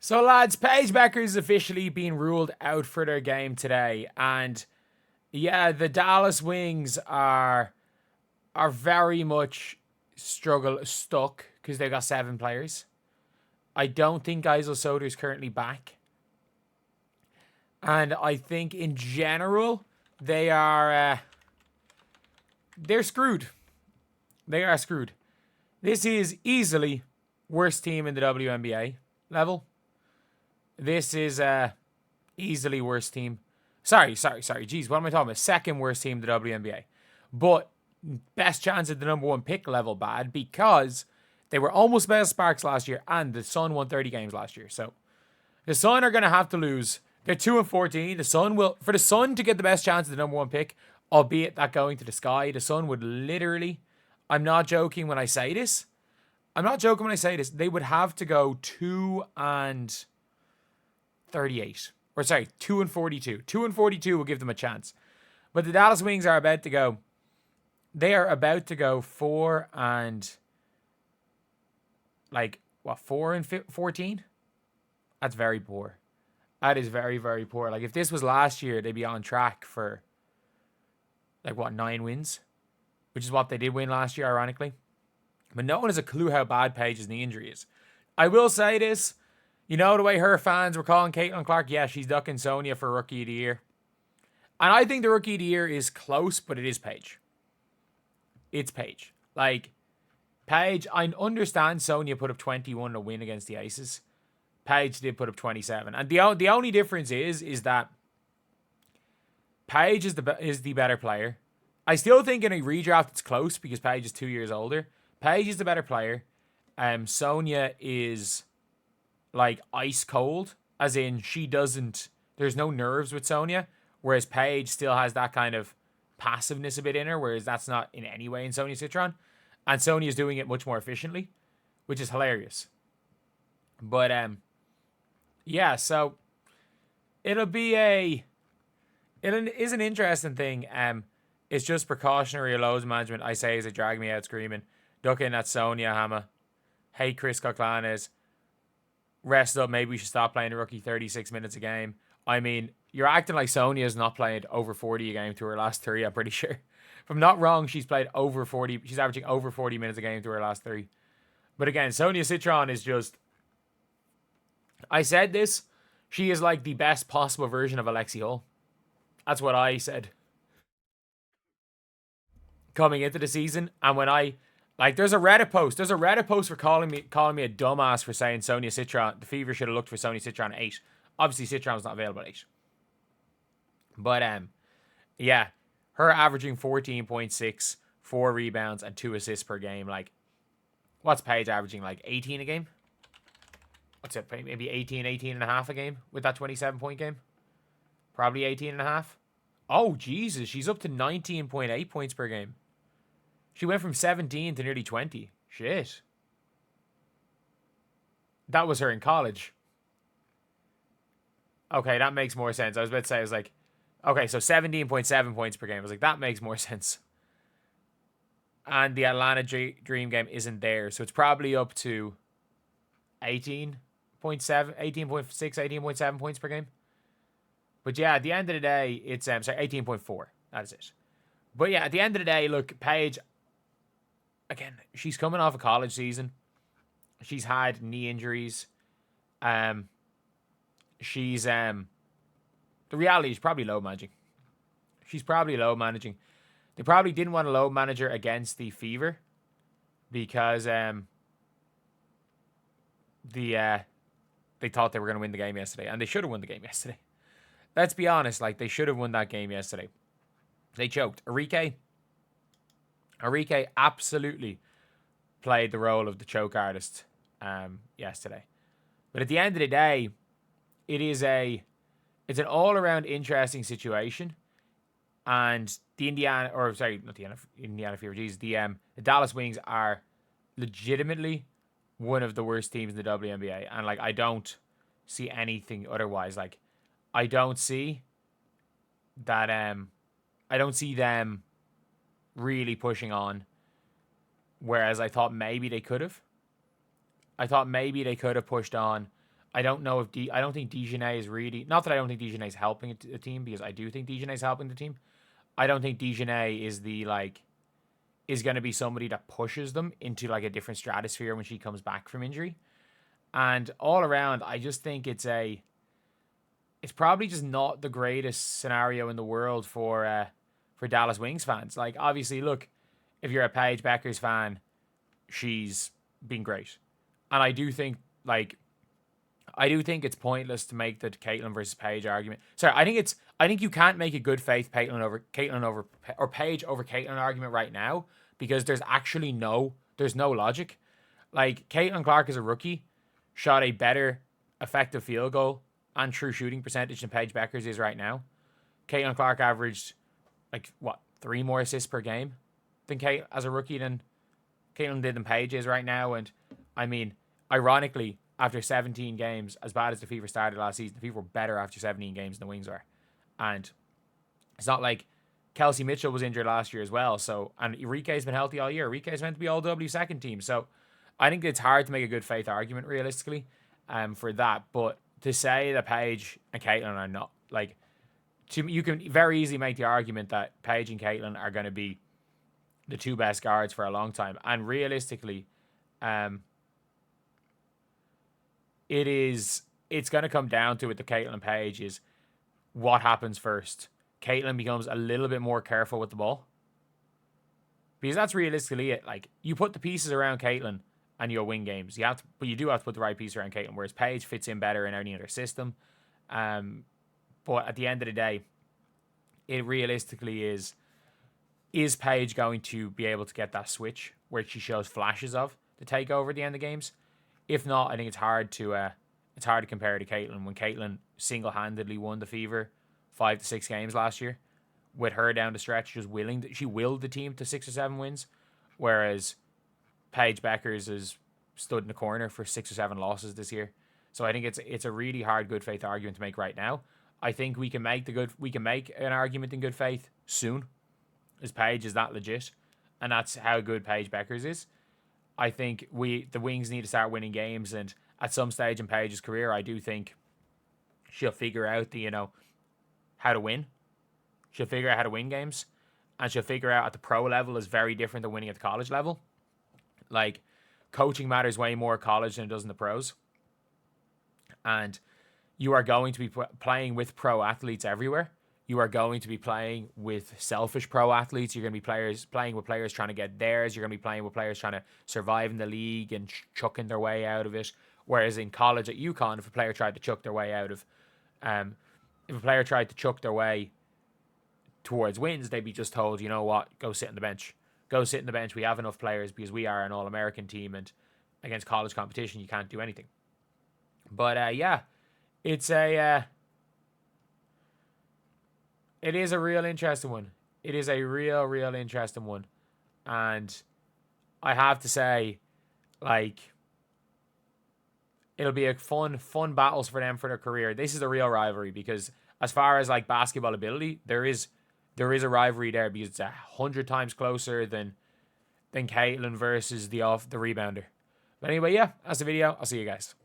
So, lads, Paige Becker's officially been ruled out for their game today, and yeah, the Dallas Wings are very much stuck because they got 7 players. I don't think Geisel Soder is currently back, and I think in general they are they're screwed. They are screwed. This is easily worst team in the WNBA level. This is easily worst team. Sorry. Jeez, what am I talking about? Second worst team in the WNBA. But best chance at the number 1 pick level bad because they were almost best Sparks last year and the Sun won 30 games last year. So the Sun are going to have to lose. They're 2-14. For the Sun to get the best chance at the number 1 pick, albeit that going to the sky, the Sun would literally, I'm not joking when I say this. They would have to go 2-38. Or sorry, 2-42. 2-42 will give them a chance. But the Dallas Wings are about to go. They are about to go 4-14? That's very poor. That is very, very poor. Like, if this was last year, they'd be on track for 9 wins, which is what they did win last year, ironically. But no one has a clue how bad Paige's knee injury is. I will say this. You know the way her fans were calling Caitlin Clark? Yeah, she's ducking Sonia for Rookie of the Year. And I think the Rookie of the Year is close, but it is Paige. It's Paige. Like, Paige, I understand Sonia put up 21 to win against the Aces. Paige did put up 27. And the only difference is that Paige is the better player. I still think in a redraft it's close because Paige is 2 years older. Paige is the better player. Sonia is like ice cold, as in there's no nerves with Sonia, whereas Paige still has that kind of passiveness a bit in her, whereas that's not in any way in Sonia Citron. And Sonia's doing it much more efficiently, which is hilarious. But yeah, so it is an interesting thing. It's just precautionary loads management, I say, as they drag me out screaming, ducking at Sonia Hammer. Hey, Chris Coughlin rest up. Maybe we should stop playing the rookie 36 minutes a game. I mean, you're acting like Sonia's not played over 40 a game to her last 3, I'm pretty sure. If I'm not wrong, she's played over 40. She's averaging over 40 minutes a game to her last 3. But again, Sonia Citron is just... I said this. She is like the best possible version of Alexi Hull. That's what I said coming into the season. And when there's a Reddit post. There's a Reddit post for calling me a dumbass for saying Sonia Citron. The Fever should have looked for Sonia Citron at 8. Obviously, Citron was not available at 8. But yeah, her averaging 14.6, 4 rebounds, and 2 assists per game. Like, what's Paige averaging? Like 18 a game? What's it? Maybe 18 and a half a game with that 27-point game? Probably 18 and a half. Oh, Jesus. She's up to 19.8 points per game. She went from 17 to nearly 20. Shit. That was her in college. Okay, that makes more sense. I was about to say, okay, so 17.7 points per game. I was like, that makes more sense. And the Atlanta Dream game isn't there. So it's probably up to 18.6, 18.7 points per game. But yeah, at the end of the day, it's 18.4. That is it. But yeah, at the end of the day, look, Paige, again, she's coming off a college season. She's had knee injuries. She's the reality is probably low managing. She's probably low managing. They probably didn't want a low manager against the Fever because they thought they were going to win the game yesterday, and they should have won the game yesterday. Let's be honest, they should have won that game yesterday. They choked. Arike absolutely played the role of the choke artist yesterday. But at the end of the day, it's an all-around interesting situation. And the Indiana Fever, the Dallas Wings are legitimately one of the worst teams in the WNBA. And I don't see anything otherwise. I don't see that I don't see them really pushing on. Whereas I thought maybe they could have. I thought maybe they could have pushed on. I don't know if I don't think Dejanay is really, not that I don't think Dejanay is helping a team, because I do think Dejanay is helping the team. I don't think Dejanay is the like is going to be somebody that pushes them into like a different stratosphere when she comes back from injury. And all around, I just think it's probably just not the greatest scenario in the world for Dallas Wings fans. Like, obviously, look, if you're a Paige Beckers fan, she's been great, and I do think it's pointless to make the Caitlyn versus Paige argument. Sorry, I think you can't make a good faith Caitlyn over or Paige over Caitlyn argument right now, because there's no logic. Like, Caitlin Clark is a rookie, shot a better effective field goal and true shooting percentage than Paige Beckers is right now. Caitlin Clark averaged like what 3 more assists per game than Kate as a rookie than Caitlin did than Paige is right now. And I mean, ironically, after 17 games, as bad as the Fever started last season, the Fever were better after 17 games than the Wings were. And it's not like Kelsey Mitchell was injured last year as well. So, and Enrique's been healthy all year. Enrique's meant to be all W second team. So I think it's hard to make a good faith argument realistically for that. But to say that Paige and Caitlin are not, like, you can very easily make the argument that Paige and Caitlin are going to be the 2 best guards for a long time. And realistically, it's going to come down to, with the Caitlin Paige, is what happens first. Caitlin becomes a little bit more careful with the ball, because that's realistically it. Like, you put the pieces around Caitlin and you'll win games. But you do have to put the right piece around Caitlin, whereas Paige fits in better in any other system. But at the end of the day, it realistically is Paige going to be able to get that switch where she shows flashes of to take over at the end of games? If not, I think it's hard to compare to Caitlin, when Caitlin single-handedly won the Fever 5 to 6 games last year, with her down the stretch just she willed the team to 6 or 7 wins, whereas Paige Beckers has stood in the corner for 6 or 7 losses this year. So I think it's a really hard good faith argument to make right now. I think we can make an argument in good faith soon, as Paige is that legit, and that's how good Paige Beckers is. I think the Wings need to start winning games, and at some stage in Paige's career, I do think she'll figure out how to win. She'll figure out how to win games, and she'll figure out at the pro level is very different than winning at the college level. Like, coaching matters way more at college than it does in the pros, and you are going to be playing with pro athletes everywhere. You are going to be playing with selfish pro athletes. You're going to be playing with players trying to get theirs. You're going to be playing with players trying to survive in the league and chucking their way out of it. Whereas in college at UConn, if a player tried to chuck their way towards wins, they'd be just told, you know what, go sit on the bench. Go sit in the bench. We have enough players because we are an All-American team, and against college competition, you can't do anything. But yeah, it is a real interesting one. It is a real interesting one. And I have to say, like, it'll be a fun battles for them for their career. This is a real rivalry, because as far as like basketball ability, there is a rivalry there, because it's 100 times closer than Caitlin versus the rebounder. But anyway, yeah, that's the video. I'll see you guys.